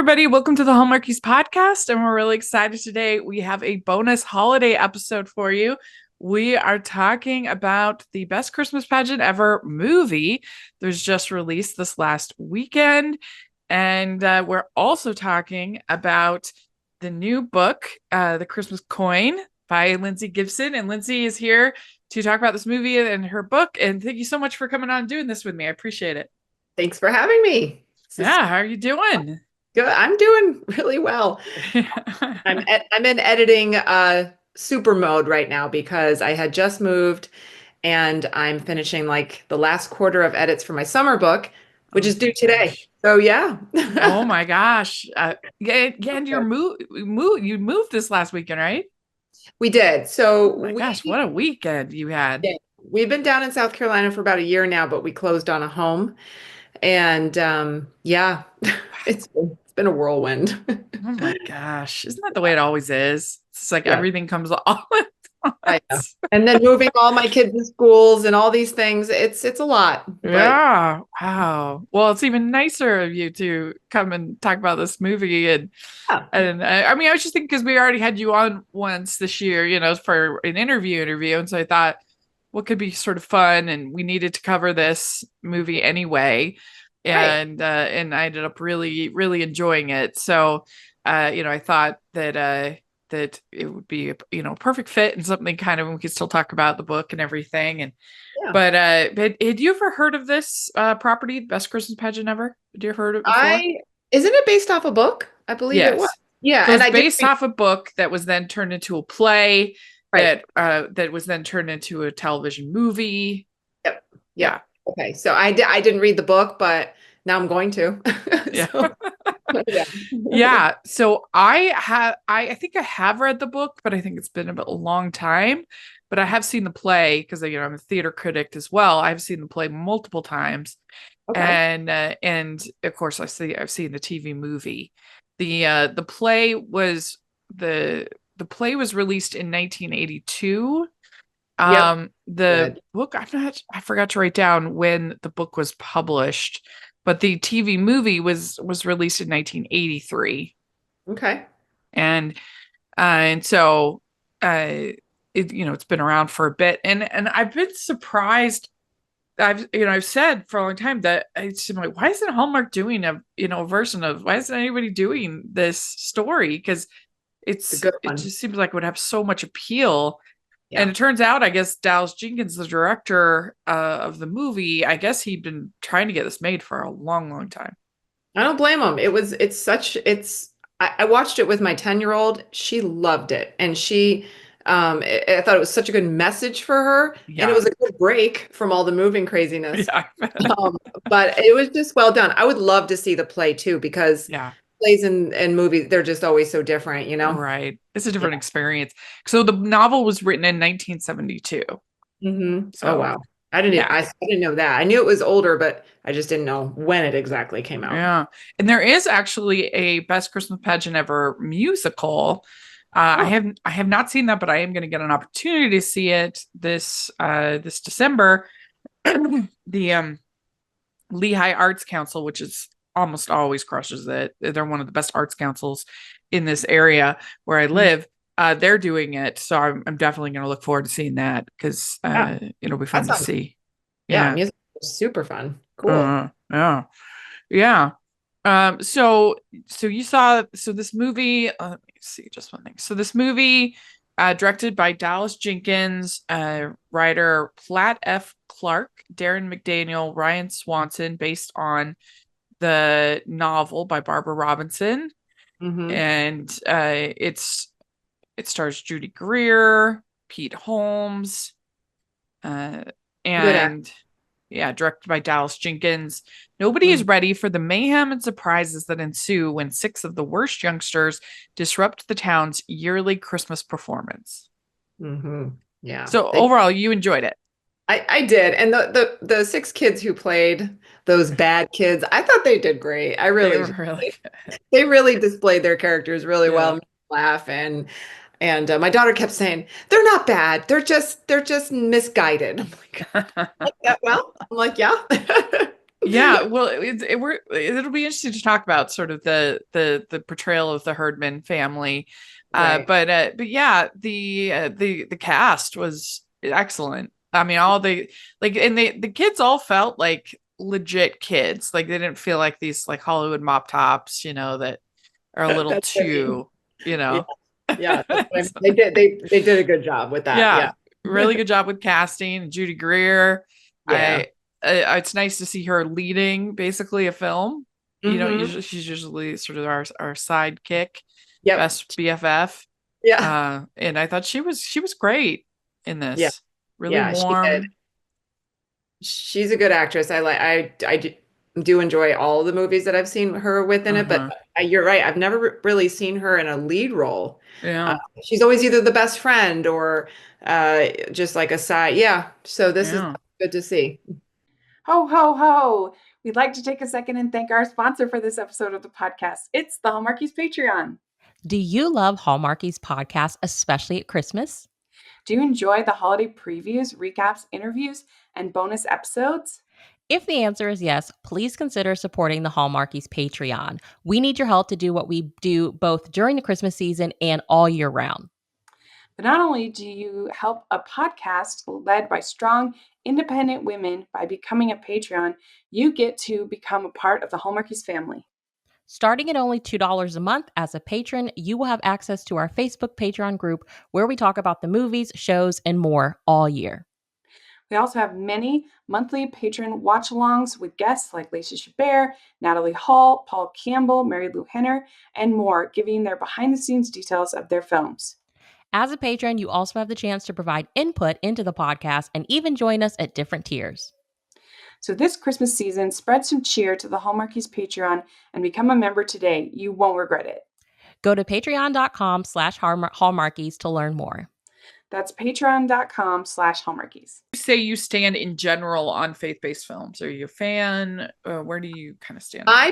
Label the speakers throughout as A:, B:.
A: everybody. Welcome to the Hallmarkies podcast. And we're really excited today. We have a bonus holiday episode for you. We are talking about the Best Christmas Pageant Ever movie that was just released this last weekend. And we're also talking about the new book, The Christmas Coin by Lindsay Gibson. And Lindsay is here to talk about this movie and her book. And thank you so much for coming on and doing this with me. I appreciate it.
B: Thanks for having me.
A: Yeah, how are you doing?
B: Good. I'm doing really well. I'm in editing super mode right now because I had just moved and I'm finishing like the last quarter of edits for my summer book, which is due today.
A: Gosh.
B: So yeah.
A: Oh my gosh. And you moved this last weekend, right?
B: We did. So
A: Oh my gosh, what a weekend you had.
B: we've been down in South Carolina for about a year now, but we closed on a home. And yeah, it's been a whirlwind.
A: Oh my gosh. Isn't that the way it always is? It's like
B: Yeah.
A: everything comes all at
B: I know.
A: once.
B: And then moving all my kids to schools and all these things, it's a lot. But
A: Yeah. Wow. Well, it's even nicer of you to come and talk about this movie
B: yeah,
A: I mean, I was just thinking because we already had you on once this year, for an interview, and so I thought what could be sort of fun, and we needed to cover this movie anyway,
B: right.
A: and I ended up really really enjoying it. So, I thought that it would be a perfect fit and something kind of we could still talk about the book and everything. And
B: Yeah.
A: but had you ever heard of this property, Best Christmas Pageant Ever? Had you ever heard of it before?
B: I Isn't it based off a book? I believe it was.
A: Yes.
B: Yeah,
A: So
B: and
A: it's
B: I did
A: based
B: read,
A: off a book that was then turned into a play
B: right.
A: that was then turned into a television movie.
B: Yep.
A: Yeah.
B: Yep. Okay. So I didn't read the book, but now I'm going to.
A: Yeah.
B: So yeah.
A: Yeah. So I think I have read the book, but I think it's been a long time. But I have seen the play because I'm a theater critic as well. I've seen the play multiple times.
B: Okay.
A: And of course I've seen the TV movie. The play was the play was released in 1982.
B: Yep.
A: The
B: Good.
A: book I forgot to write down when the book was published, but the TV movie was released in 1983.
B: Okay.
A: And so it's been around for a bit, and I've been surprised. I've said for a long time that I'm like, why isn't Hallmark doing a version of, why isn't anybody doing this story? Because
B: It's a good
A: it
B: one.
A: just seems like it would have so much appeal. And
B: Yeah.
A: it turns out, I guess Dallas Jenkins, the director of the movie, I guess he'd been trying to get this made for a long, long time.
B: I don't blame them. I watched it with my 10-year-old. She loved it. And I thought it was such a good message for her. And it
A: Yeah,
B: was a good break from all the moving craziness.
A: yeah,
B: Um, but it was just well done. I would love to see the play too, because
A: yeah.
B: plays and movies, they're just always so different, you know?
A: Right. It's a
B: Yeah.
A: different experience. So the novel was written in 1972.
B: Oh
A: So
B: wow.
A: yeah.
B: I didn't know that. I knew it was older, but I just didn't know when it exactly came out.
A: Yeah. And there is actually a Best Christmas Pageant Ever musical.
B: Oh,
A: I have not seen that, but I am going to get an opportunity to see it this December. The Lehigh Arts Council, which is almost always crushes it. They're one of the best arts councils in this area where I
B: mhm.
A: live. They're doing it, so I'm definitely going to look forward to seeing that because
B: Yeah,
A: it'll be
B: that
A: fun to
B: sounds,
A: see.
B: yeah,
A: Yeah.
B: music is super fun. Cool.
A: Yeah. Yeah. So you saw this movie. Let me see just one thing. So this movie, directed by Dallas Jenkins, writer Platt F. Clark, Darren McDaniel, Ryan Swanson, based on the novel by Barbara Robinson,
B: Hmm.
A: and it stars Judy Greer, Pete Holmes, uh,
B: Good act.
A: and yeah, directed by Dallas Jenkins. Nobody is
B: Mm-hmm.
A: ready for the mayhem and surprises that ensue when six of the worst youngsters disrupt the town's yearly Christmas performance.
B: Hmm. Yeah.
A: So overall, you enjoyed it.
B: I did. And the six kids who played those bad kids, I thought they did great.
A: They were really good.
B: They really displayed their characters really well,
A: Yeah.
B: made me laugh. And my daughter kept saying, "They're not bad. They're just misguided." I'm like, "Like that well?" I'm like, "Yeah."
A: Yeah, well, it'll be interesting to talk about sort of the portrayal of the Herdman family,
B: Right.
A: but yeah, the cast was excellent. I mean, all the like, and the kids all felt like legit kids. Like they didn't feel like these like Hollywood mop tops, that are a little
B: That's what I mean.
A: too, you
B: Yeah.
A: know.
B: Yeah. That's what I mean.
A: So,
B: They did a good job with that.
A: yeah,
B: Yeah.
A: really good job with casting. Judy Greer.
B: Yeah.
A: It's nice to see her leading basically a film.
B: Hmm.
A: Usually she's usually sort of our sidekick,
B: Yep.
A: best BFF.
B: Yeah.
A: And I thought she was great in
B: Yeah.
A: this. Really
B: Yeah. She did.
A: warm.
B: She's a good actress. I do enjoy all the movies that I've seen her with in it, but
A: Uh-huh.
B: you're right. I've never really seen her in a lead role. Uh,
A: Yeah.
B: she's always either the best friend or just like a side. Yeah. So this is
A: Yeah.
B: good to see.
C: Ho, ho, ho. We'd like to take a second and thank our sponsor for this episode of the podcast. It's the Hallmarkies Patreon.
D: Do you love Hallmarkies podcast, especially at Christmas?
C: Do you enjoy the holiday previews, recaps, interviews, and bonus episodes?
D: If the answer is yes, please consider supporting the Hallmarkies Patreon. We need your help to do what we do both during the Christmas season and all year round.
C: But not only do you help a podcast led by strong, independent women by becoming a Patreon, you get to become a part of the Hallmarkies family.
D: Starting at only $2 a month as a patron, you will have access to our Facebook Patreon group where we talk about the movies, shows, and more all year.
C: We also have many monthly patron watch-alongs with guests like Lacey Chabert, Natalie Hall, Paul Campbell, Mary Lou Henner, and more, giving their behind-the-scenes details of their films.
D: As a patron, you also have the chance to provide input into the podcast and even join us at different tiers.
C: So this Christmas season, spread some cheer to the Hallmarkies Patreon and become a member today. You won't regret it.
D: Go to patreon.com/hallmarkies to learn more.
C: That's patreon.com/hallmarkies.
A: You say you stand in general on faith-based films. Are you a fan? Where do you kind of stand?
B: I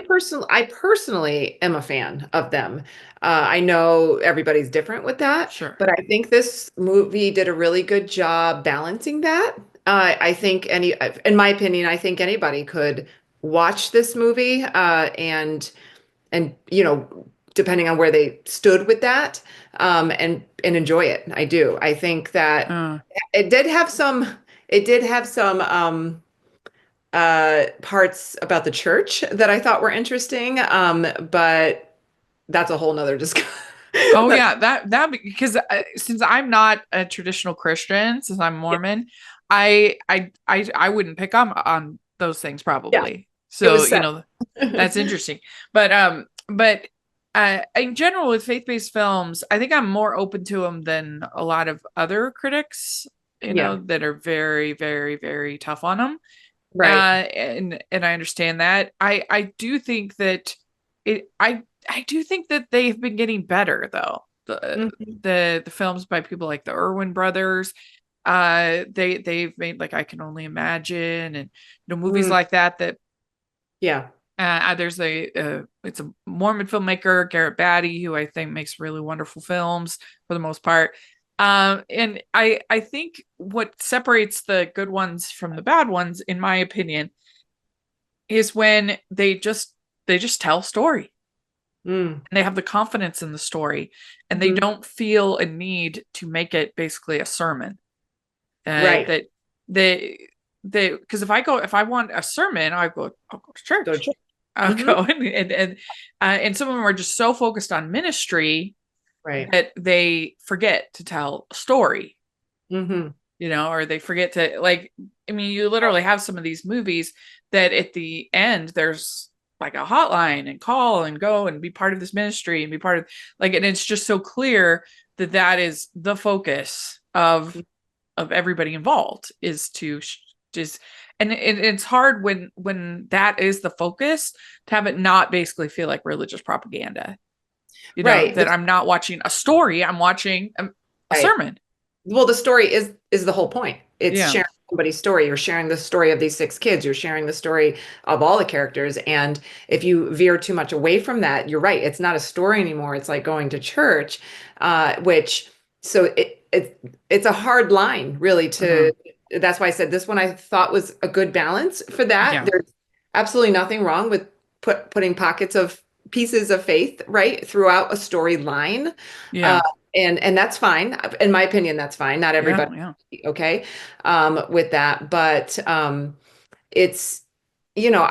B: personally am a fan of them. I know everybody's different with that,
A: Sure.
B: but I think this movie did a really good job balancing that. I think in my opinion, I think anybody could watch this movie, and depending on where they stood with that, and enjoy it. I do. I think that
A: Uh,
B: it did have some. It did have some. Parts about the church that I thought were interesting. But that's a whole nother discussion.
A: oh yeah, that because since I'm not a traditional Christian, since I'm
B: Yeah,
A: Mormon, I wouldn't pick on those things
B: yeah,
A: probably.
B: it
A: So,
B: was set.
A: that's interesting. But in general with faith-based films, I think I'm more open to them than a lot of other critics,
B: Yeah,
A: that are very, very, very tough on them.
B: right.
A: And I understand that. I do think that I do think that they've been getting better though.
B: Mhm.
A: The films by people like the Irwin brothers, they've made like I Can Only Imagine, and movies
B: Mm,
A: like that.
B: yeah,
A: There's it's a Mormon filmmaker, Garrett Batty, who I think makes really wonderful films for the most part. And I think what separates the good ones from the bad ones, in my opinion, is when they just tell a story
B: mm,
A: and they have the confidence in the story and they
B: mhm,
A: don't feel a need to make it basically a sermon.
B: right.
A: That they because if I want a sermon, I'll go to
B: Go to
A: church.
B: church.
A: I'll
B: Hmm.
A: go and some of them are just so focused on ministry
B: Right.
A: that they forget to tell a story,
B: Hmm.
A: or they forget to like, I mean, you literally have some of these movies that at the end there's like a hotline and call and go and be part of this ministry and be part of like, and it's just so clear that that is the focus of everybody involved is to just, and it's hard when that is the focus to have it not basically feel like religious propaganda,
B: Right.
A: that I'm not watching a story, I'm watching a
B: Right.
A: sermon.
B: Well, the story is the whole point. It's
A: Yeah.
B: sharing somebody's story. You're sharing the story of these six kids. You're sharing the story of all the characters. And if you veer too much away from that, you're right. It's not a story anymore. It's like going to church, which so it's a hard line, really.
A: Uh-huh.
B: That's why I said this one I thought was a good balance for that.
A: Yeah.
B: absolutely nothing wrong with putting pockets of pieces of faith, right, throughout a storyline. Uh,
A: Yeah.
B: and that's fine. In my opinion, that's fine. Not
A: Yeah.
B: everybody
A: Yeah.
B: okay with that, but it's, you know,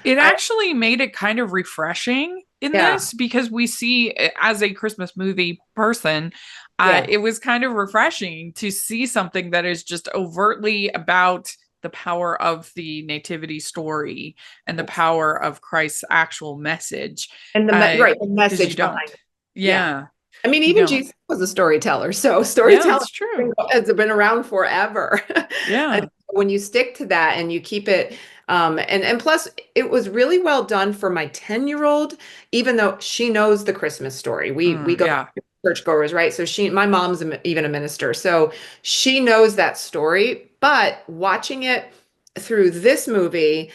A: It
B: I
A: actually made it kind of refreshing in
B: yeah,
A: this because we see, as a Christmas movie person,
B: yeah.
A: it was kind of refreshing to see something that is just overtly about the power of the nativity story and the
B: Yes.
A: power of Christ's actual message.
B: And right, the
A: Because you
B: message behind
A: don't.
B: it. Yeah.
A: Yeah.
B: I mean,
A: You
B: even
A: don't.
B: Jesus was a storyteller. So
A: Yeah,
B: storytelling
A: that's true.
B: has been around forever. And
A: Yeah.
B: when you stick to that and you keep it, and plus it was really well done for my 10-year-old, even though she knows the Christmas story. We go
A: Yeah.
B: churchgoers, right? So my mom's even a minister. So she knows that story, but watching it through this movie,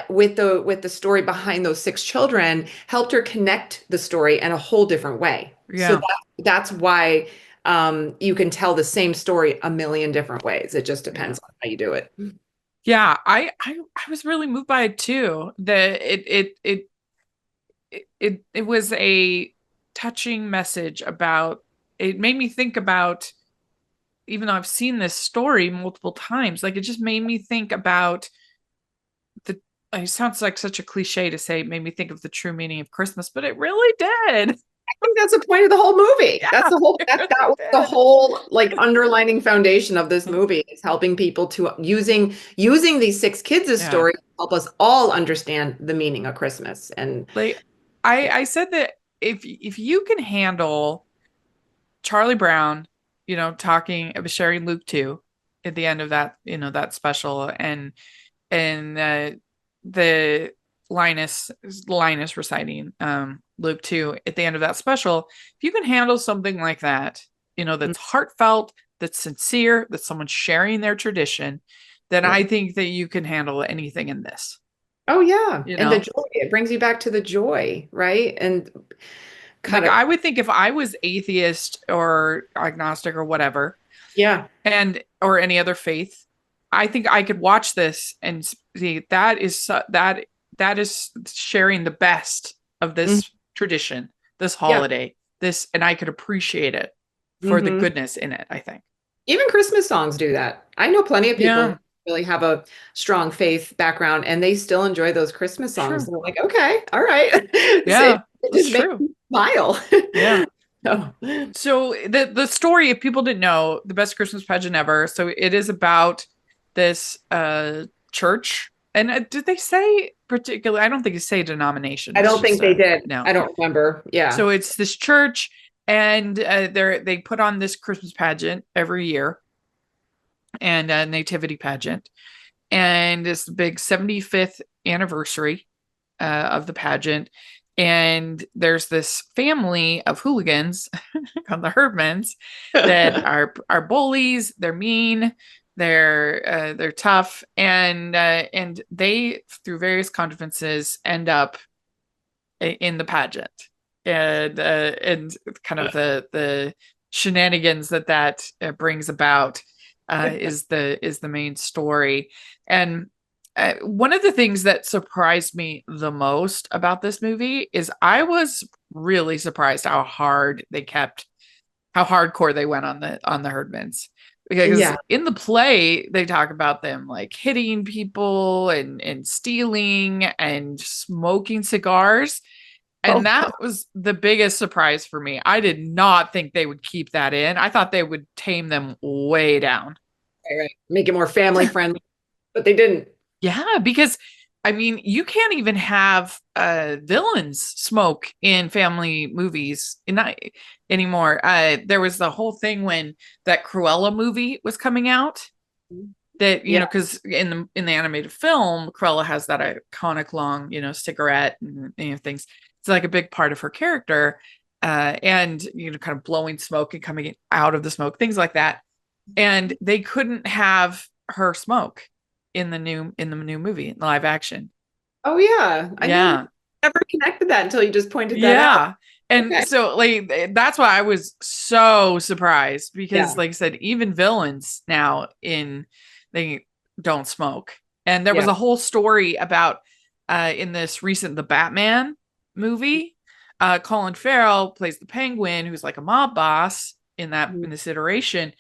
B: with the story behind those six children helped her connect the story in a whole different way. So
A: Yeah.
B: that's why you can tell the same story a million different ways. It just
A: Yeah.
B: depends on how you do it.
A: Yeah. I was really moved by it too. It was a touching message about, it made me think about, even though I've seen this story multiple times, like it just made me think about the, it sounds like such a cliche to say, it made me think of the true meaning of Christmas, but it really did.
B: I think that's the point of the whole movie.
A: Yeah,
B: That's the whole
A: it
B: that
A: really
B: was the
A: did.
B: whole like underlining foundation of this movie is helping people to using these six kids as
A: Yeah.
B: stories to help us all understand the meaning of Christmas. And
A: Like
B: yeah.
A: I said that if you can handle Charlie Brown, talking, sharing Luke 2 at the end of that, that special, and the Linus reciting Luke 2 at the end of that special. If you can handle something like that, that's heartfelt, that's sincere, that's someone sharing their tradition, then
B: Yeah.
A: I think that you can handle anything in this.
B: Oh yeah.
A: You
B: And the
A: know,
B: joy, it brings you back to the joy, right? And kind
A: like
B: of
A: I would think if I was atheist or agnostic or whatever,
B: yeah.
A: and or any other faith, I think I could watch this and see that is sharing the best of
B: Mm,
A: this tradition, this
B: yeah.
A: holiday, this, and I could appreciate it for the
B: Hmm.
A: goodness in it, I think.
B: Even Christmas songs do that. I know plenty of people
A: Yeah,
B: who really have a strong faith background and they still enjoy those Christmas songs.
A: true.
B: They're like, okay, all right.
A: Yeah,
B: It
A: that's
B: just makes
A: true.
B: me smile.
A: Yeah.
B: So,
A: So the story, if people didn't know, the best Christmas pageant ever. So it is about this church. And did they say particularly? I don't think they say denomination.
B: I
A: It's
B: don't
A: just
B: think they
A: a
B: did.
A: no.
B: I don't remember. Yeah.
A: So it's this church, and they put on this Christmas pageant every year, and a nativity pageant, and it's the big 75th anniversary of the pageant. And there's this family of hooligans called the Herdmans that are bullies. They're mean. They're tough, and they, through various contrivances, end up in the pageant, and kind of the shenanigans that brings about is the main story. And one of the things that surprised me the most about this movie is I was really surprised how hardcore they went on the Herdmans. Because
B: Yeah.
A: in the play, they talk about them like hitting people and stealing and smoking cigars. And
B: Oh,
A: that was the biggest surprise for me. I did not think they would keep that in. I thought they would tame them way down.
B: right, right. Make it more family friendly, but they didn't.
A: Yeah, because I mean, you can't even have villains smoke in family movies not anymore. There was the whole thing when that Cruella movie was coming out, that
B: Yeah.
A: because in the animated film, Cruella has that iconic long cigarette and things. It's like a big part of her character, and kind of blowing smoke and coming out of the smoke, things like that. And they couldn't have her smoke in the new movie, live action.
B: Oh yeah. I
A: Yeah.
B: never connected that until you just pointed that out.
A: Yeah. And
B: Okay.
A: so like that's why I was so surprised, because
B: Yeah.
A: like I said, even villains now in they don't smoke. And there was a whole story about in this recent The Batman movie, Colin Farrell plays the Penguin, who's like a mob boss in this iteration.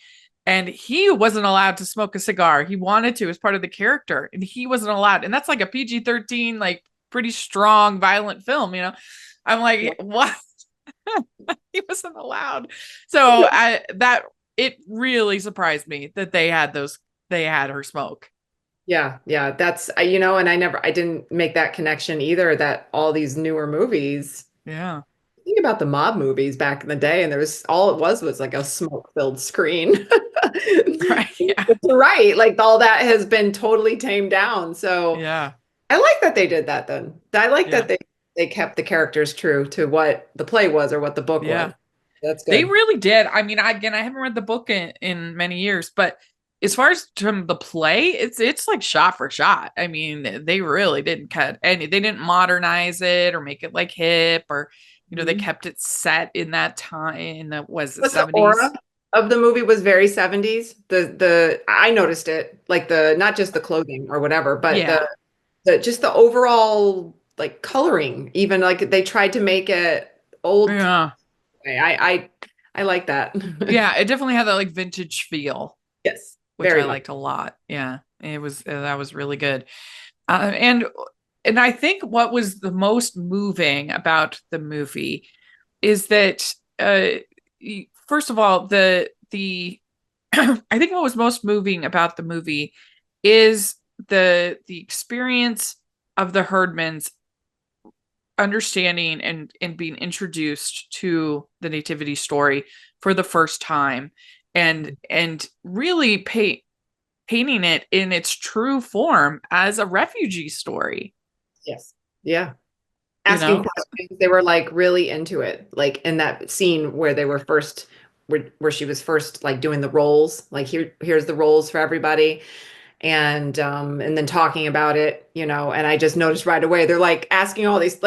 A: And he wasn't allowed to smoke a cigar. He wanted to as part of the character, and he wasn't allowed. And that's like a PG-13, like pretty strong, violent film, you know? I'm like, what? He wasn't allowed. So it really surprised me that they had her smoke.
B: Yeah. That's, and I didn't make that connection either, that all these newer movies.
A: Yeah.
B: Think about the mob movies back in the day, and all it was like a smoke-filled screen.
A: Right. Yeah.
B: Right. Like all that has been totally tamed down. So
A: yeah.
B: I like that they did that then. I like that they kept the characters true to what the play was or what the book was. That's good.
A: They really did. I mean, I haven't read the book in many years, but as far as from the play, it's like shot for shot. I mean, they really didn't cut any. They didn't modernize it or make it like hip, or they kept it set in that time. That was the 70s.
B: The aura of the movie was very 70s. I noticed it, like not just the clothing or whatever, but just the overall like coloring. Even like they tried to make it old.
A: Yeah.
B: I like that.
A: Yeah, it definitely had that like vintage feel.
B: Yes.
A: Which I liked a lot. Yeah, that was really good. And I think what was the most moving about the movie is that first of all, the I think what was most moving about the movie is the experience of the Herdmans understanding and being introduced to the nativity story for the first time, and really painting it in its true form as a refugee story.
B: Yes. Yeah. Asking questions. They were like really into it. Like in that scene where they were first, where she was first like doing the roles, like here's the roles for everybody. And then talking about it, and I just noticed right away, they're like asking all these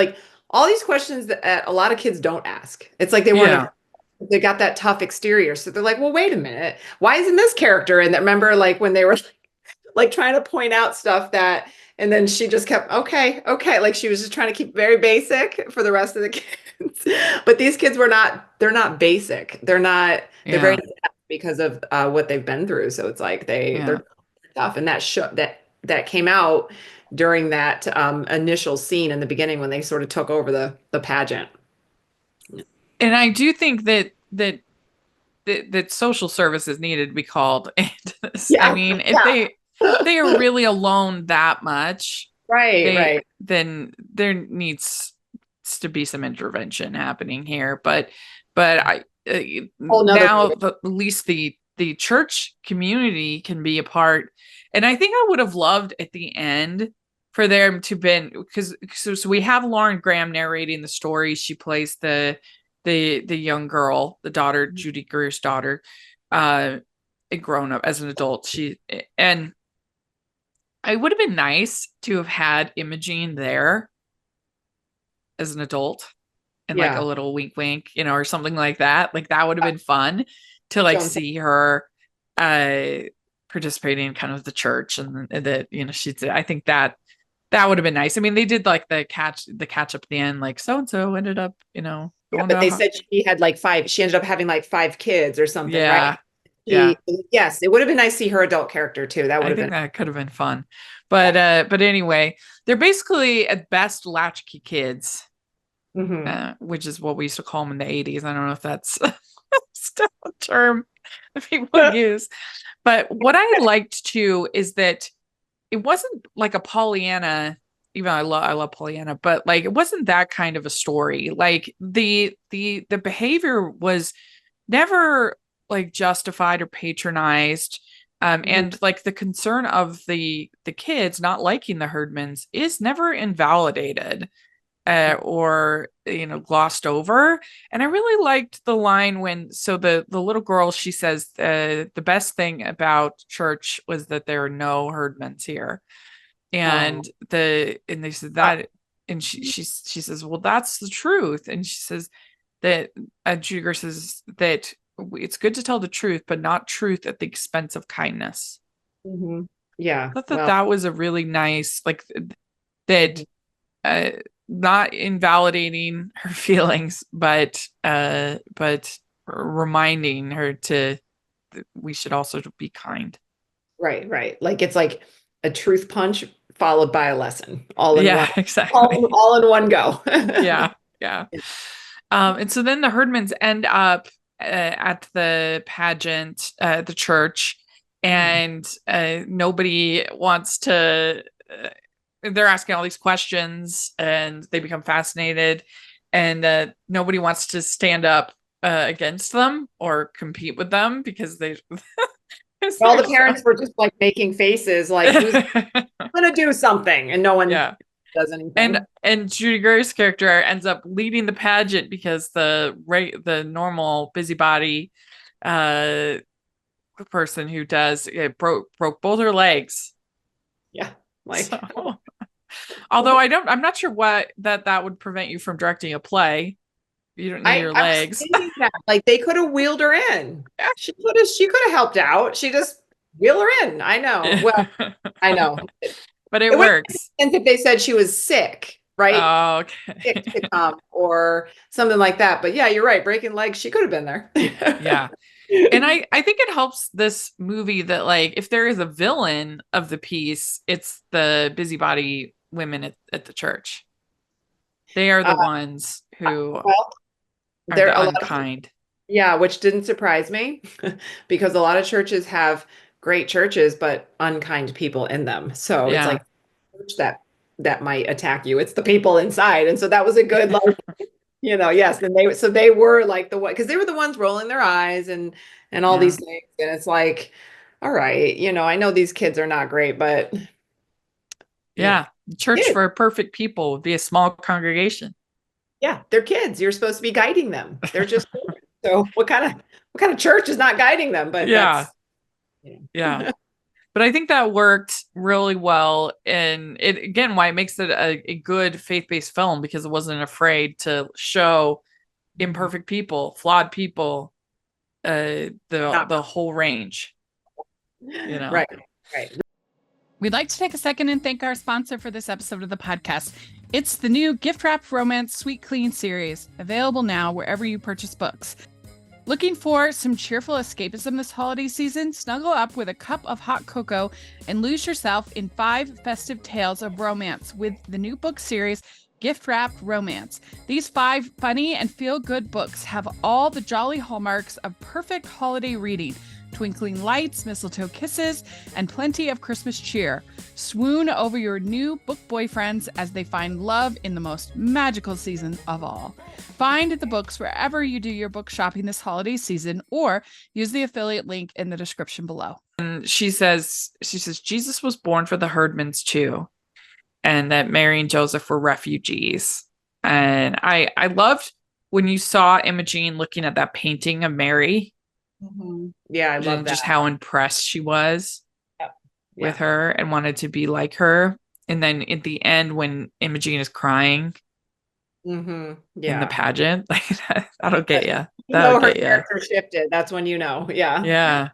B: questions that a lot of kids don't ask. It's like they got that tough exterior. So they're like, well, wait a minute. Why isn't this character? And remember like when they were like trying to point out stuff and then she just kept, okay. Like she was just trying to keep very basic for the rest of the kids. But these kids they're not basic. They're very because of what they've been through. So it's like they're tough. And that came out during that initial scene in the beginning when they sort of took over the pageant.
A: And I do think that social services needed to be called into this. I mean, if they are really alone that much,
B: right,
A: then there needs to be some intervention happening here. But I now at least the church community can be a part. And I think I would have loved at the end for them to been, because so we have Lauren Graham narrating the story. She plays the young girl, the daughter, Judy Greer's daughter, grown up as an adult. And I would have been nice to have had Imogene there as an adult and like a little wink wink, or something like that. Like that would have been fun to like see her participating in kind of the church, and that I think that would have been nice. I mean, they did like the catch up at the end, like so and so ended up,
B: but they said she had like she ended up having like 5 kids or something, right? Yes, it would have been nice to see her adult character too. That would have been,
A: that could have been fun. But anyway, they're basically at best latchkey kids, which is what we used to call them in the 80s. I don't know if that's still a term that people use. But what I liked too is that it wasn't like a Pollyanna, even I love Pollyanna, but like it wasn't that kind of a story. Like the behavior was never like justified or patronized. And like the concern of the kids not liking the Herdmans is never invalidated or glossed over. And I really liked the line when the little girl, she says the best thing about church was that there are no Herdmans here. And they said that, and she says, well, that's the truth. And she says that Judy Greer says that it's good to tell the truth, but not truth at the expense of kindness.
B: Yeah.
A: I thought that was a really nice, like that, not invalidating her feelings, but reminding her we should also be kind.
B: right. Like it's like a truth punch followed by a lesson all in
A: Yeah,
B: one,
A: exactly.
B: all in one go.
A: Yeah. And so then the Herdmans end up at the pageant, the church, and nobody wants to. They're asking all these questions, and they become fascinated, and nobody wants to stand up against them or compete with them because they.
B: All the parents were just like making faces, like who's gonna do something, and no one does anything.
A: And Judy Greer's character ends up leading the pageant because the normal busybody person who does it broke both her legs.
B: Yeah, like.
A: So, although I'm not sure what that would prevent you from directing a play. You don't need your legs.
B: Like they could have wheeled her in. She could have helped out. She just wheel her in. I know. Well, I know.
A: But it works.
B: And if they said she was sick, right?
A: Oh, okay.
B: Sick to come or something like that. But yeah, you're right. Breaking legs, she could have been there.
A: Yeah. And I think it helps this movie that, like, if there is a villain of the piece, it's the busybody women at the church. They are the ones who are unkind.
B: Yeah, which didn't surprise me because a lot of churches have great churches, but unkind people in them. So it's like that might attack you. It's the people inside. And so that was a good, like, yes. And they were like the one, because they were the ones rolling their eyes and all these things. And it's like, all right, I know these kids are not great, but
A: church for perfect people would be a small congregation.
B: Yeah, they're kids. You're supposed to be guiding them. They're just so what kind of church is not guiding them? But
A: yeah. But I think that worked really well, and it again why it makes it a good faith-based film, because it wasn't afraid to show imperfect people, flawed people, the whole range.
B: Right.
C: We'd like to take a second and thank our sponsor for this episode of the podcast. It's the new Gift Wrapped Romance Sweet Clean series, available now wherever you purchase books. Looking for some cheerful escapism this holiday season? Snuggle up with a cup of hot cocoa and lose yourself in 5 festive tales of romance with the new book series, Gift Wrapped Romance. These 5 funny and feel-good books have all the jolly hallmarks of perfect holiday reading. Twinkling lights, mistletoe kisses, and plenty of Christmas cheer. Swoon over your new book boyfriends as they find love in the most magical season of all. Find the books wherever you do your book shopping this holiday season, or use the affiliate link in the description below.
A: And she says Jesus was born for the Herdmans too, and that Mary and Joseph were refugees. And I loved when you saw Imogene looking at that painting of Mary.
B: Mm-hmm. Yeah, I love that.
A: Just how impressed she was with her and wanted to be like her. And then at the end, when Imogene is crying in the pageant, like that'll get you. That'll get you.
B: Character shifted. That's when
A: Yeah.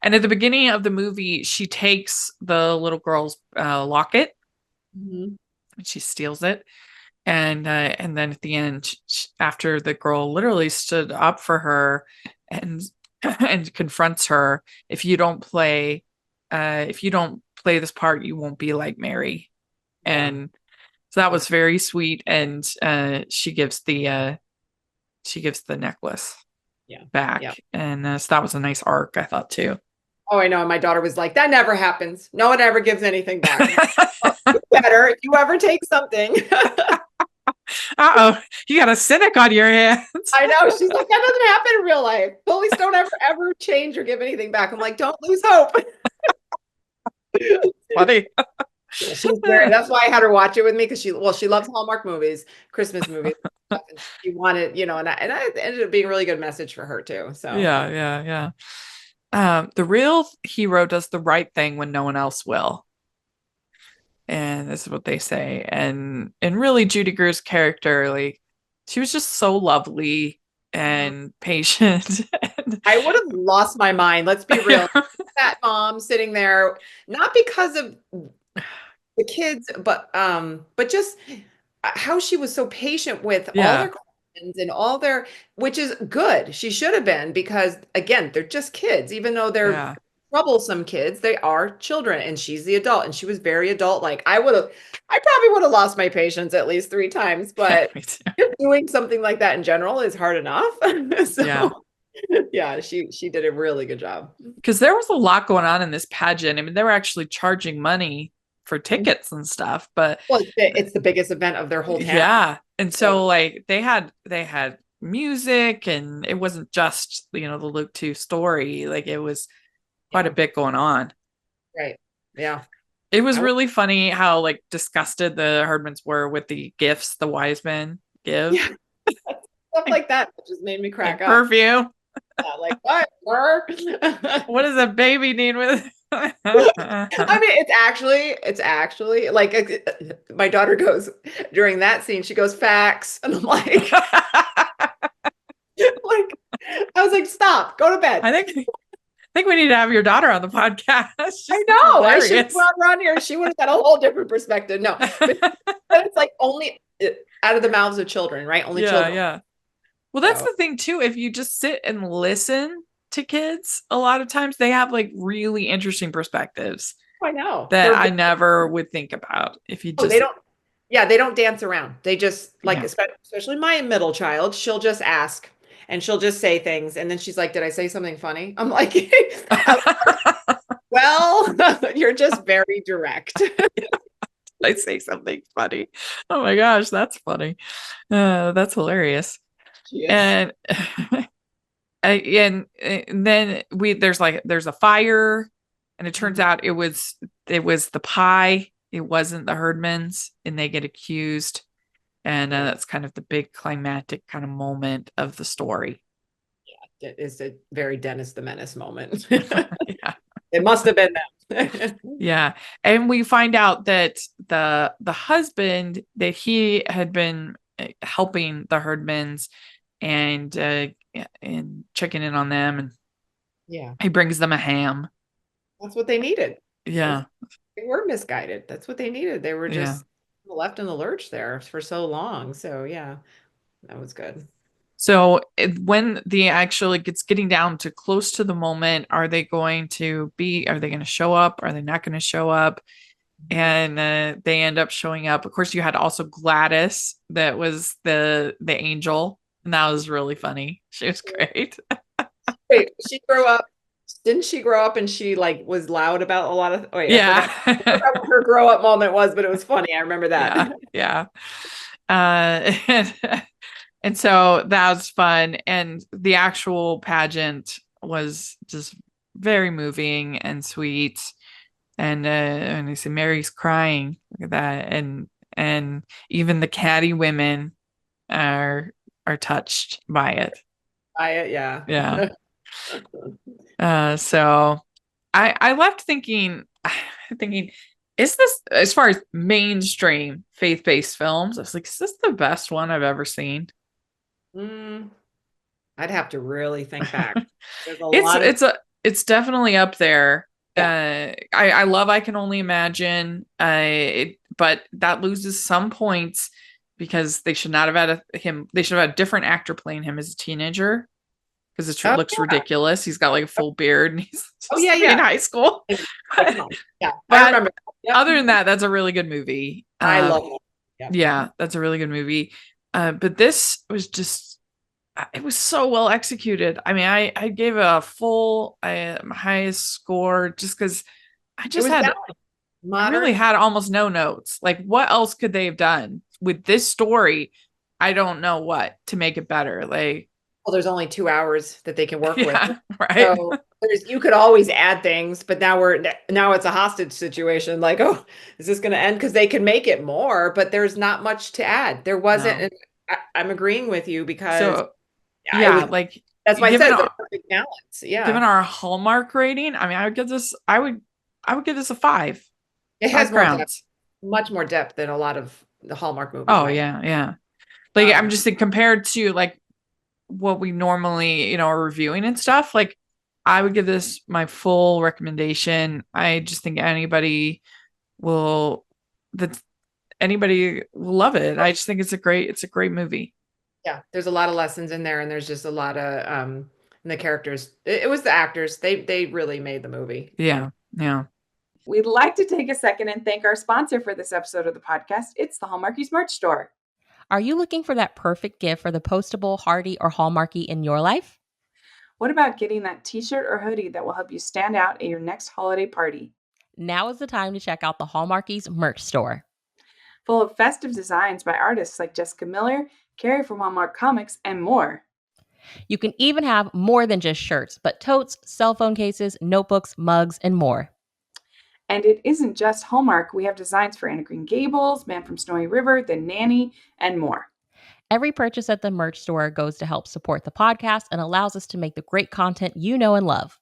A: And at the beginning of the movie, she takes the little girl's locket and she steals it. And then at the end, after the girl literally stood up for her and confronts her, if you don't play this part, you won't be like Mary. And so that was very sweet. And she gives the necklace back. And so that was a nice arc, I thought, too.
B: Oh, I know. My daughter was like, that never happens. No one ever gives anything back. Better if you ever take something.
A: You got a cynic on your hands.
B: I know. She's like, that doesn't happen in real life. Police don't ever change or give anything back. I'm like, don't lose hope.
A: Funny.
B: That's why I had her watch it with me, because she loves Hallmark movies, Christmas movies. And she wanted, and I ended up being a really good message for her too. So
A: yeah. The real hero does the right thing when no one else will. And this is what they say. And really, Judy Greer's character, like, she was just so lovely and patient.
B: I would have lost my mind. Let's be real. That mom sitting there, not because of the kids, but just how she was so patient with all
A: Yeah.
B: their questions and all their, which is good. She should have been, because again, they're just kids, even though they're
A: Yeah.
B: troublesome kids, they are children, and she's the adult, and she was very adult. Like I probably would have lost my patience at least 3 times, but
A: Me too.
B: doing something like that in general is hard enough. So
A: Yeah.
B: yeah, she did a really good job.
A: Because there was a lot going on in this pageant. I mean, they were actually charging money for tickets and stuff, but
B: Well, it's the biggest event of their whole town.
A: yeah. And so like they had music, and it wasn't just, the Luke 2 story. Like it was quite a bit going on.
B: Right. Yeah.
A: It was really funny how like disgusted the Herdmans were with the gifts the wise men give.
B: Yeah. Stuff like that just made me crack
A: like
B: up.
A: perfume.
B: Yeah, like what?
A: What does a baby need with
B: I mean, it's actually like my daughter goes during that scene, she goes facts, and I'm like, like I was like, stop, go to bed.
A: I think we need to have your daughter on the podcast.
B: I know. I should have brought her on here. She would have got a whole different perspective. No, but it's like only out of the mouths of children, right? Only children.
A: Yeah. Well, that's the thing too. If you just sit and listen to kids, a lot of times they have like really interesting perspectives.
B: I know
A: that I never would think about if you just.
B: They don't. Yeah, they don't dance around. They just like, especially my middle child. She'll just ask. And she'll just say things. And then she's like, did I say something funny? I'm like, well, you're just very direct.
A: I say something funny. Oh my gosh, that's funny. That's hilarious. Yes. And then there's a fire, and it turns out it was the pie. It wasn't the Herdmans, and they get accused. And that's kind of the big climactic kind of moment of the story.
B: Yeah, it is a very Dennis the Menace moment.
A: Yeah.
B: It must have been them.
A: Yeah. And we find out that the husband, that he had been helping the Herdmans and checking in on them. And
B: yeah,
A: he brings them a ham.
B: That's what they needed.
A: Yeah.
B: They were misguided. That's what they needed. They were just left in the lurch there for so long. So yeah, that was good.
A: So when the actually getting down to close to the moment, are they going to show up? Are they not going to show up? And they end up showing up. Of course, you had also Gladys, that was the angel, and that was really funny. She was great.
B: Wait, didn't she grow up and she like was loud about a lot of
A: yeah.
B: I forgot what her grow up moment was, but it was funny. I remember that.
A: Yeah. And so that was fun. And the actual pageant was just very moving and sweet. And they say Mary's crying. Look at that. And even the catty women are touched by it.
B: Yeah.
A: Yeah. So I left thinking, is this, as far as mainstream faith-based films, I was like, is this the best one I've ever seen?
B: I'd have to really think back.
A: It's definitely up there.
B: Yeah.
A: I love I Can Only Imagine, but that loses some points because they should not have had they should have had a different actor playing him as a teenager, because it looks ridiculous. He's got like a full beard and he's in high school.
B: Yeah,
A: but
B: I remember. Yep.
A: Other than that, that's a really good movie.
B: I love it. Yep.
A: Yeah, that's a really good movie. But this was just, it was so well executed. I mean, I gave it a full highest score just because I really had almost no notes. Like, what else could they have done with this story? I don't know what to make it better. Like,
B: well, there's only 2 hours that they can work with.
A: Right.
B: So you could always add things, but now it's a hostage situation. Like, oh, is this going to end? Because they could make it more, but there's not much to add. There wasn't. No. I'm agreeing with you because
A: like
B: that's why I said the perfect balance. Yeah.
A: Given our Hallmark rating, I mean, I would give this a 5.
B: It has much more depth than a lot of the Hallmark movies.
A: Oh, right? Yeah. Like, I'm just saying, compared to like what we normally, are reviewing and stuff, like I would give this my full recommendation. I just think will that anybody will love it. I just think it's a great movie.
B: Yeah, there's a lot of lessons in there, and there's just a lot of the characters. It was the actors. They really made the movie.
A: Yeah. Yeah.
C: We'd like to take a second and thank our sponsor for this episode of the podcast. It's the Hallmarkies merch store.
D: Are you looking for that perfect gift for the postable, Hardy, or Hallmarky in your life?
C: What about getting that t-shirt or hoodie that will help you stand out at your next holiday party?
D: Now is the time to check out the Hallmarkies merch store.
C: Full of festive designs by artists like Jessica Miller, Carrie from Hallmark Comics, and more.
D: You can even have more than just shirts, but totes, cell phone cases, notebooks, mugs, and more.
C: And it isn't just Hallmark. We have designs for Anna Green Gables, Man from Snowy River, The Nanny, and more.
D: Every purchase at the merch store goes to help support the podcast and allows us to make the great content you know and love.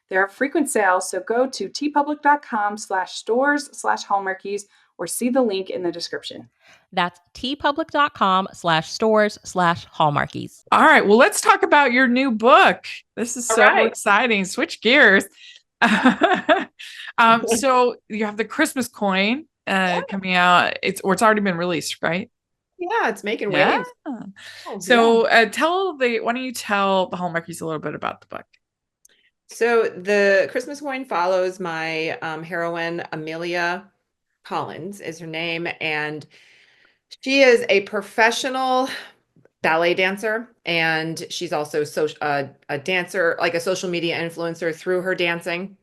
C: There are frequent sales, so go to tpublic.com/stores/Hallmarkies or see the link in the description.
D: That's tpublic.com/stores/Hallmarkies.
A: All right. Well, let's talk about your new book. This is so exciting. Switch gears. So you have the Christmas coin coming out. It's already been released, right?
B: Yeah, it's making waves.
A: Oh, so why don't you tell the Hallmarkies a little bit about the book?
B: So the Christmas coin follows my heroine, Amelia Collins is her name, and she is a professional ballet dancer, and she's also a dancer, like a social media influencer through her dancing,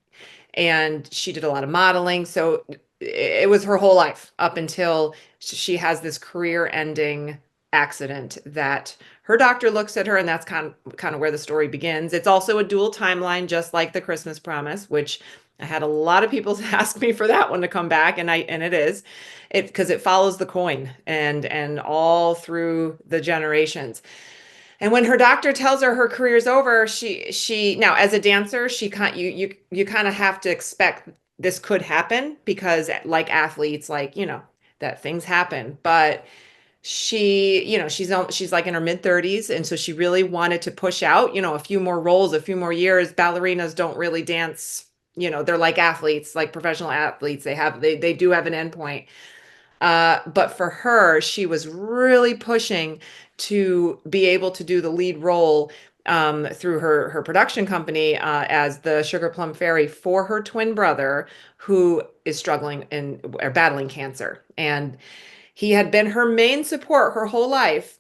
B: and she did a lot of modeling. So it was her whole life up until she has this career-ending accident that her doctor looks at her, and that's kind of where the story begins. It's also a dual timeline, just like The Christmas Promise, which I had a lot of people ask me for that one to come back, and it is because it follows the coin and all through the generations. And when her doctor tells her her career's over, she now, as a dancer, you kind of have to expect this could happen, because like athletes, that things happen. But she's like in her mid 30s, and so she really wanted to push out, a few more roles, a few more years. Ballerinas don't really dance, they're like athletes, like professional athletes. They do have an endpoint. But for her, she was really pushing to be able to do the lead role through her production company as the Sugar Plum Fairy for her twin brother, who is struggling or battling cancer. And he had been her main support her whole life.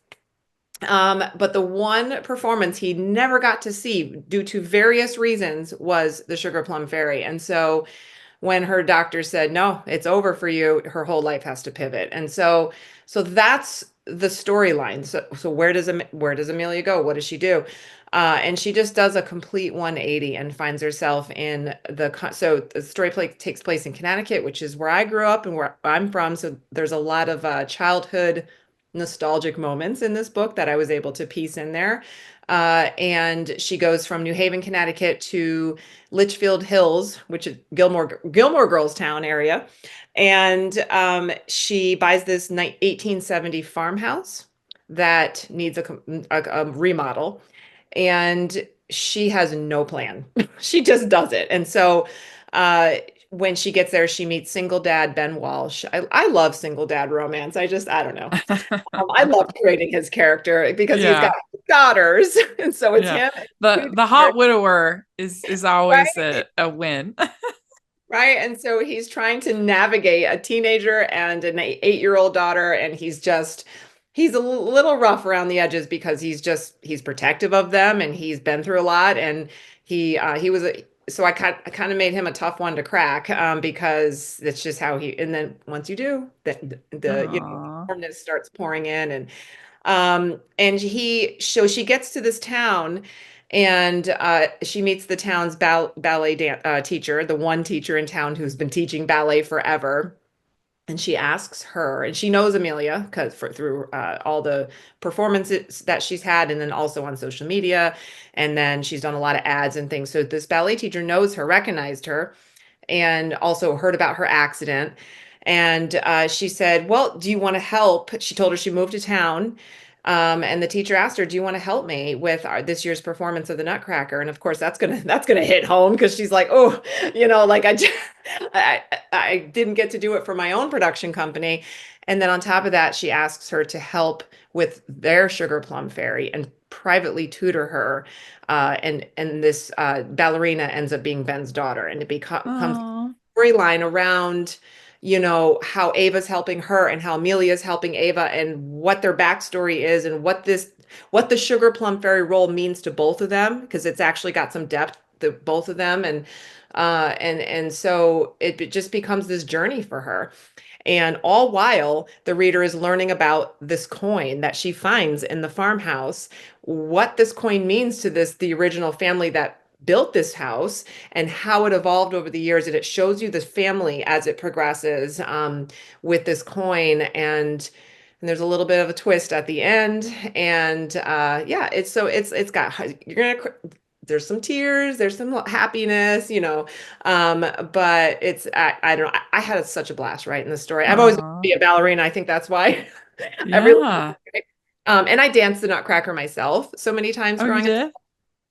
B: But the one performance he never got to see due to various reasons was the Sugar Plum Fairy. And so when her doctor said, no, it's over for you, her whole life has to pivot. And so that's the storyline. So where does Amelia go? What does she do? And she just does a complete 180 and finds herself so the story takes place in Connecticut, which is where I grew up and where I'm from. So there's a lot of childhood nostalgic moments in this book that I was able to piece in there. And she goes from New Haven, Connecticut to Litchfield Hills, which is Gilmore Girls town area. And she buys this 1870 farmhouse that needs a remodel. And she has no plan. She just does it. And so when she gets there, she meets single dad Ben Walsh. I love single dad romance. I don't know. I love creating his character because he's got daughters, and so it's him.
A: The hot widower is always a win.
B: Right. And so he's trying to navigate a teenager and an 8-year-old daughter, and he's a little rough around the edges because he's protective of them, and he's been through a lot, and so I kind of made him a tough one to crack because that's just how and then once you do, the warmness starts pouring in, and she gets to this town, and she meets the town's ballet teacher, the one teacher in town who's been teaching ballet forever. And she asks her, and she knows Amelia through all the performances that she's had, and then also on social media. And then she's done a lot of ads and things. So this ballet teacher knows her, recognized her, and also heard about her accident. And she said, well, do you want to help? She told her she moved to town And the teacher asked her, "Do you want to help me with this year's performance of the Nutcracker?" And of course, that's gonna hit home because she's like, "Oh, like I I didn't get to do it for my own production company." And then on top of that, she asks her to help with their Sugar Plum Fairy and privately tutor her. And this ballerina ends up being Ben's daughter, and it becomes
A: Oh.
B: a storyline around how Ava's helping her and how Amelia's helping Ava and what their backstory is and what the Sugar Plum Fairy role means to both of them, because it's actually got some depth to both of them. And so it just becomes this journey for her. And all while the reader is learning about this coin that she finds in the farmhouse, what this coin means to the original family that built this house, and how it evolved over the years. And it shows you the family as it progresses, with this coin. And there's a little bit of a twist at the end. And yeah, it's got, there's some tears, there's some happiness, but I don't know. I had such a blast writing the story. I've always wanted to
A: Aw.
B: be a ballerina. I think that's why I really,
A: Yeah.
B: and I danced the Nutcracker myself so many times
A: Oh, you
B: growing up.
A: did?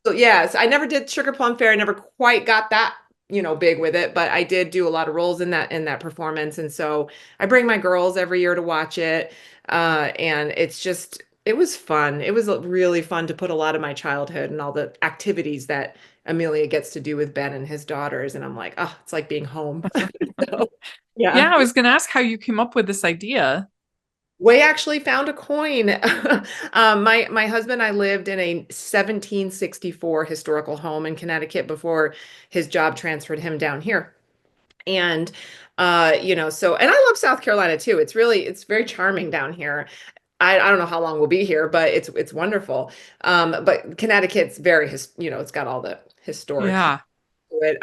B: So yes, I never did Sugar Plum Fairy. I never quite got that, big with it, but I did do a lot of roles in that performance. And so I bring my girls every year to watch it. And it was fun. It was really fun to put a lot of my childhood and all the activities that Amelia gets to do with Ben and his daughters. And I'm like, oh, it's like being home. So,
A: Yeah,
B: yeah.
A: I was going to ask how you came up with this idea.
B: We actually found a coin. My husband and I lived in a 1764 historical home in Connecticut before his job transferred him down here. And and I love South Carolina too. It's very charming down here. I don't know how long we'll be here, but it's wonderful. But Connecticut's it's got all the historic
A: Yeah.
B: to it.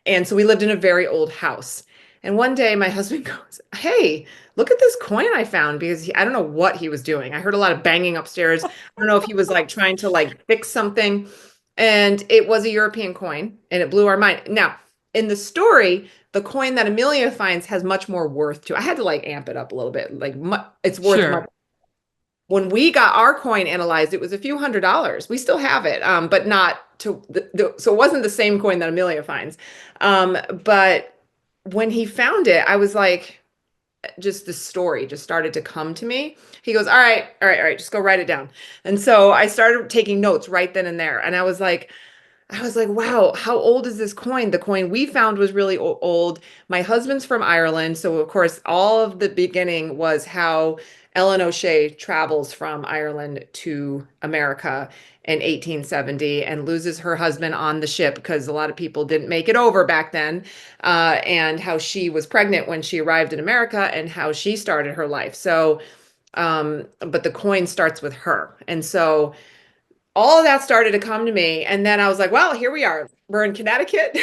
B: And so we lived in a very old house. And one day my husband goes, "Hey, look at this coin I found," because I don't know what he was doing. I heard a lot of banging upstairs. I don't know if he was like trying to like fix something. And it was a European coin, and it blew our mind. Now, in the story, the coin that Amelia finds has much more worth to it. I had to like amp it up a little bit. Like it's worth much.
A: Sure.
B: When we got our coin analyzed, it was a few $100s. We still have it, but not to so it wasn't the same coin that Amelia finds. But when he found it, I was like, just the story just started to come to me. He goes, "All right, all right, all right, just go write it down." And so I started taking notes right then and there. And I was like, wow, how old is this coin? The coin we found was really old. My husband's from Ireland. So, of course, all of the beginning was how Ellen O'Shea travels from Ireland to America in 1870 and loses her husband on the ship because a lot of people didn't make it over back then, and how she was pregnant when she arrived in America and how she started her life. So, but the coin starts with her. And so, all of that started to come to me. And then I was like, well, here we are. We're in Connecticut.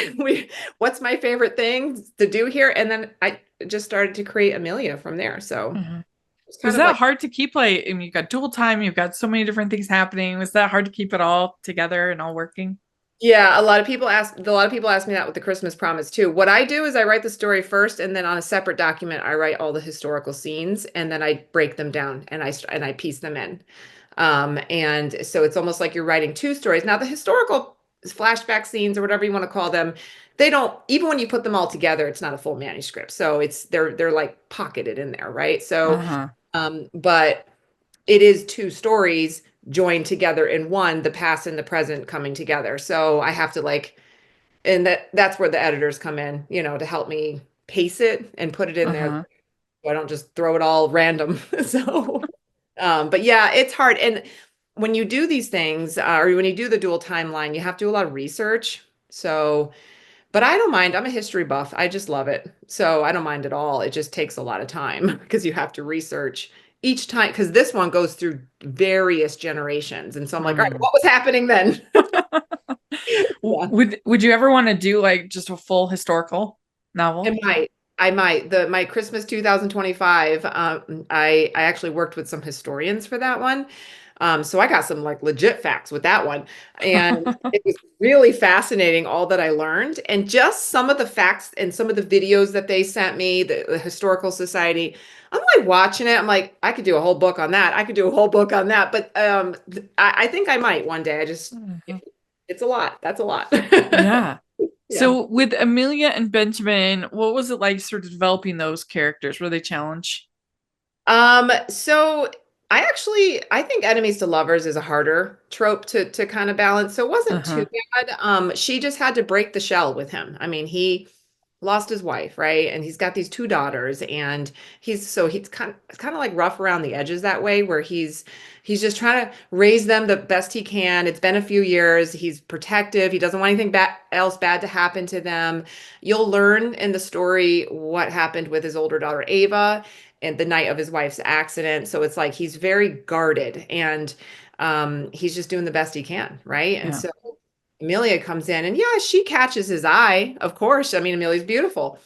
B: What's my favorite thing to do here? And then I just started to create Amelia from there. So
A: Mhm.
B: it's kind
A: Was
B: of
A: that
B: like,
A: hard to keep? Like, I mean, you've got dual time, you've got so many different things happening. Was that hard to keep it all together and all working?
B: yeah, a lot of people ask me that with the Christmas Promise too. What I do is I write the story first, and then on a separate document, I write all the historical scenes, and then I break them down and I piece them in. And so it's almost like you're writing two stories. Now, the historical flashback scenes or whatever you want to call them, they don't, even when you put them all together, it's not a full manuscript. So they're like pocketed in there, right? So,
A: Uh-huh.
B: but it is two stories joined together in one, the past and the present coming together. So I have to and that's where the editors come in, to help me pace it and put it in there.
A: Uh-huh.
B: So I don't just throw it all random. So, but yeah, it's hard. And when you do these things, or when you do the dual timeline, you have to do a lot of research. So, but I don't mind. I'm a history buff. I just love it. So I don't mind at all. It just takes a lot of time because you have to research each time, because this one goes through various generations. And so I'm like, all right,
A: Mm.
B: what was happening then? Yeah.
A: Would you ever want to do like just a full historical
B: I
A: novel?
B: might. I might. My Christmas 2025, I actually worked with some historians for that one. So I got some like legit facts with that one. And it was really fascinating all that I learned. And just some of the facts and some of the videos that they sent me, the Historical Society, I'm like watching it. I'm like, I could do a whole book on that. I could do a whole book on that. But I think I might one day.
A: Mhm.
B: It's a lot. That's a lot.
A: Yeah.
B: Yeah.
A: So with Amelia and Benjamin, what was it like sort of developing those characters? Were they challenged?
B: So I think enemies to lovers is a harder trope to kind of balance. So it wasn't too
A: Uh-huh.
B: bad. She just had to break the shell with him. I mean, he lost his wife, right? And he's got these two daughters, and he's kind of like rough around the edges that way, where he's just trying to raise them the best he can. It's been a few years. He's protective. He doesn't want anything else bad to happen to them. You'll learn in the story what happened with his older daughter Ava and the night of his wife's accident. So it's like he's very guarded, and he's just doing the best he can, right? And
A: Yeah.
B: so Amelia comes in, and yeah, she catches his eye, of course. I mean, Amelia's beautiful.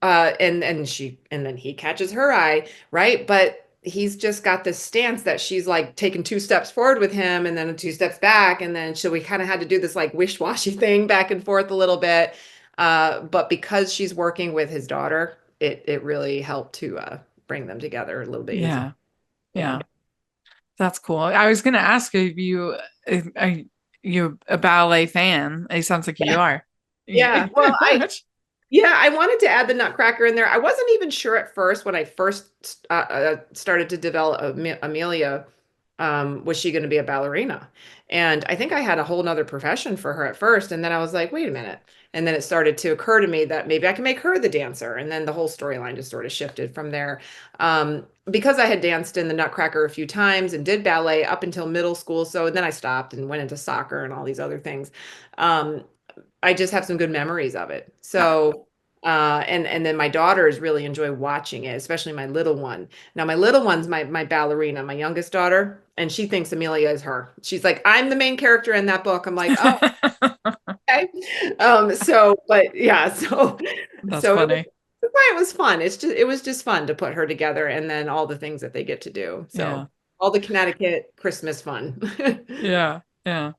B: And then he catches her eye, right? But he's just got this stance that she's like taking 2 steps forward with him and then 2 steps back. And then so we kind of had to do this like wish-washy thing back and forth a little bit. But because she's working with his daughter, it really helped to bring them together a little bit easier.
A: Yeah.
B: Yeah.
A: Yeah. That's cool. I was gonna ask if are you a ballet fan? It sounds like you are.
B: Yeah. Well, I wanted to add the Nutcracker in there. I wasn't even sure at first when I first started to develop Amelia, was she going to be a ballerina? And I think I had a whole nother profession for her at first. And then I was like, wait a minute. And then it started to occur to me that maybe I can make her the dancer. And then the whole storyline just sort of shifted from there. Because I had danced in the Nutcracker a few times and did ballet up until middle school. So then I stopped and went into soccer and all these other things. Um, I just have some good memories of it. So, and then my daughters really enjoy watching it, especially my little one. Now, my little one's my ballerina, my youngest daughter, and she thinks Amelia is her. She's like, I'm the main character in that book. I'm like, oh, okay. But yeah,
A: That's
B: so
A: funny.
B: that's why it was fun. It was just fun to put her together, and then all the things that they get to do.
A: Yeah.
B: So all the Connecticut Christmas fun.
A: Yeah. Yeah.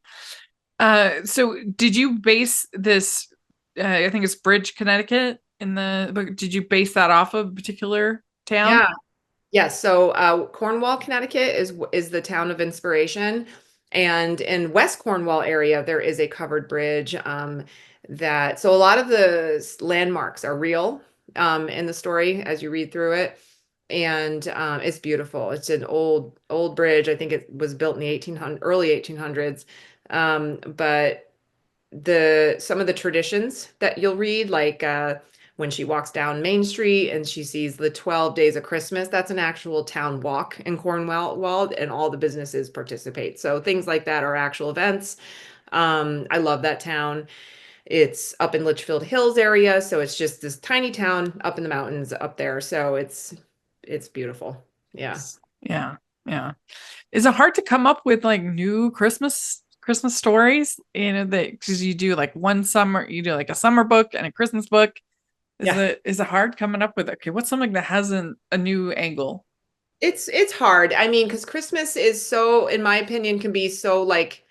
A: So did you base this, I think it's Bridge, Connecticut in the book. Did you base that off of a particular town?
B: Yeah. Yes, so Cornwall, Connecticut is the town of inspiration, and in West Cornwall area there is a covered bridge that so a lot of the landmarks are real in the story as you read through it, and it's beautiful. It's an old bridge. I think it was built in the early 1800s, but the some of the traditions that you'll read, like when she walks down Main Street and she sees the 12 days of Christmas, that's an actual town walk in Cornwall, and all the businesses participate. So things like that are actual events. I love that town. It's up in Litchfield Hills area, so it's just this tiny town up in the mountains up there. So it's beautiful. Yeah.
A: Yeah. Yeah. Is it hard to come up with like new Christmas stories? You know, that because you do like you do like a summer book and a Christmas book.
B: Yeah.
A: Is it hard coming up with okay, what's something that has a new angle?
B: It's hard. I mean, because Christmas is so, in my opinion, can be so like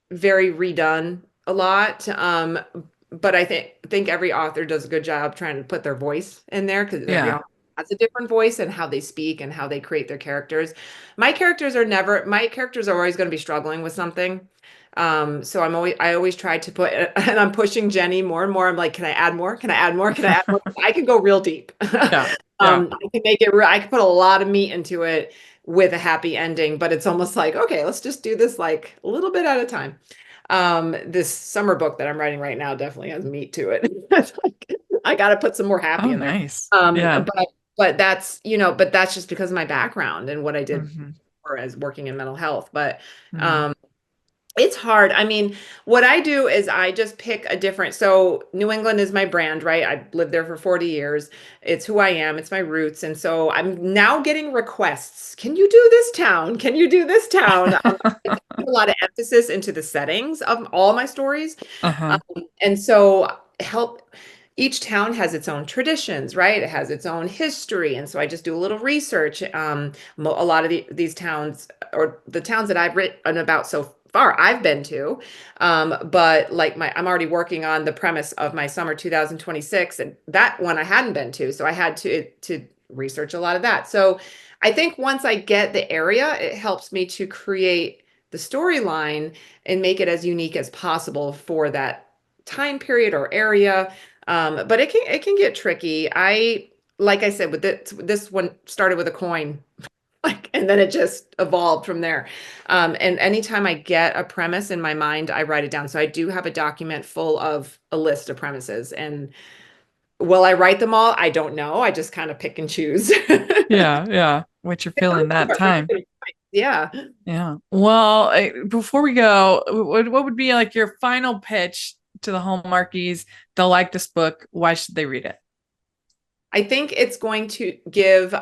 B: very redone a lot. But I think every author does a good job trying to put their voice in there because every
A: Yeah.
B: author has a different voice and how they speak and how they create their characters. My characters are always going to be struggling with something. So I always try to put, and I'm pushing Jenny more and more. I'm like, can I add more? Can I add more? Can I add more? I can go real deep.
A: Yeah. Yeah.
B: I can make it real. I can put a lot of meat into it with a happy ending, but it's almost like, okay, let's just do this like a little bit at a time. This summer book that I'm writing right now definitely has meat to it. It's like, I got to put some more happy
A: Oh,
B: in there.
A: nice.
B: Um,
A: Yeah.
B: but but that's just because of my background and what I did
A: Hmm.
B: as working in mental health. But
A: Hmm.
B: um, it's hard. I mean, what I do is I just pick a different, so New England is my brand, right? I lived there for 40 years. It's who I am, it's my roots. And so I'm now getting requests. Can you do this town? Can you do this town? I put a lot of emphasis into the settings of all my stories. Um,
A: Uh-huh.
B: and so each town has its own traditions, right? It has its own history. And so I just do a little research. A lot of these towns, or the towns that I've written about so far, I've been to. But like I'm already working on the premise of my summer 2026, and that one I hadn't been to. So I had to research a lot of that. So I think once I get the area, it helps me to create the storyline and make it as unique as possible for that time period or area. But it can get tricky. Like I said, with this one started with a coin, like, and then it just evolved from there. And anytime I get a premise in my mind, I write it down. So I do have a document full of a list of premises, and will I write them all? I don't know. I just kind of pick and choose.
A: Yeah. What you're feeling that time.
B: Yeah.
A: Yeah. Well, before we go, what would be like your final pitch to the Hallmarkies? They'll like this book. Why should they read it?
B: I think it's going to give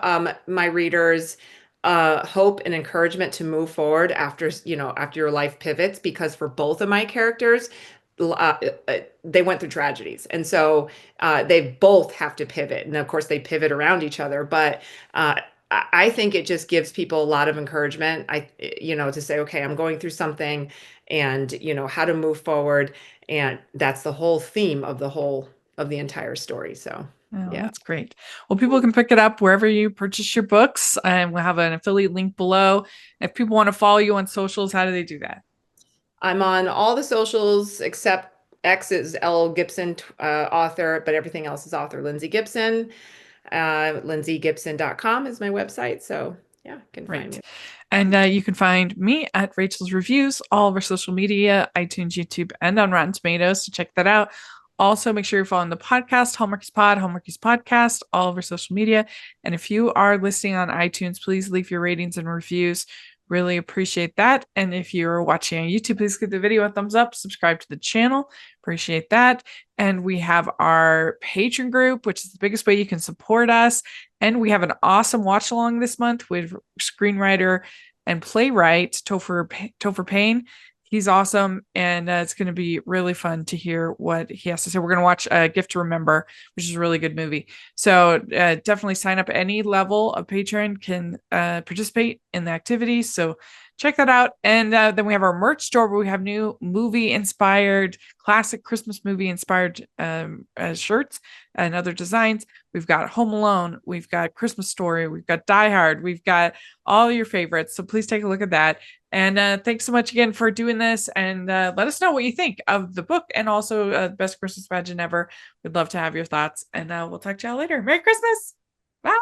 B: my readers hope and encouragement to move forward after, after your life pivots, because for both of my characters, they went through tragedies. And so they both have to pivot. And of course, they pivot around each other. But I think it just gives people a lot of encouragement, to say, okay, I'm going through something, and, how to move forward. And that's the whole theme of the entire story. So.
A: Oh,
B: Yeah.
A: that's great. Well, people can pick it up wherever you purchase your books, and we'll have an affiliate link below. If people want to follow you on socials, how do they do that?
B: I'm on all the socials except X is L Gibson author, but everything else is author Lindsay Gibson. LindsayGibson.com is my website. So yeah, you can find me.
A: And you can find me at Rachel's Reviews, all of our social media, iTunes, YouTube, and on Rotten Tomatoes. So check that out. Also, make sure you're following the podcast, Hallmarkies Pod, Hallmarkies Podcast, all of our social media. And if you are listening on iTunes, please leave your ratings and reviews. Really appreciate that. And if you're watching on YouTube, please give the video a thumbs up, subscribe to the channel. Appreciate that. And we have our Patreon group, which is the biggest way you can support us. And we have an awesome watch along this month with screenwriter and playwright Topher Payne. He's awesome, and it's going to be really fun to hear what he has to say. We're going to watch A Gift to Remember, which is a really good movie. So definitely sign up. Any level of patron can participate in the activities. So check that out. And then we have our merch store where we have new movie-inspired, classic Christmas movie-inspired shirts and other designs. We've got Home Alone. We've got Christmas Story. We've got Die Hard. We've got all your favorites. So please take a look at that. And thanks so much again for doing this. And let us know what you think of the book, and also Best Christmas Pageant Ever. We'd love to have your thoughts. And we'll talk to y'all later. Merry Christmas. Bye.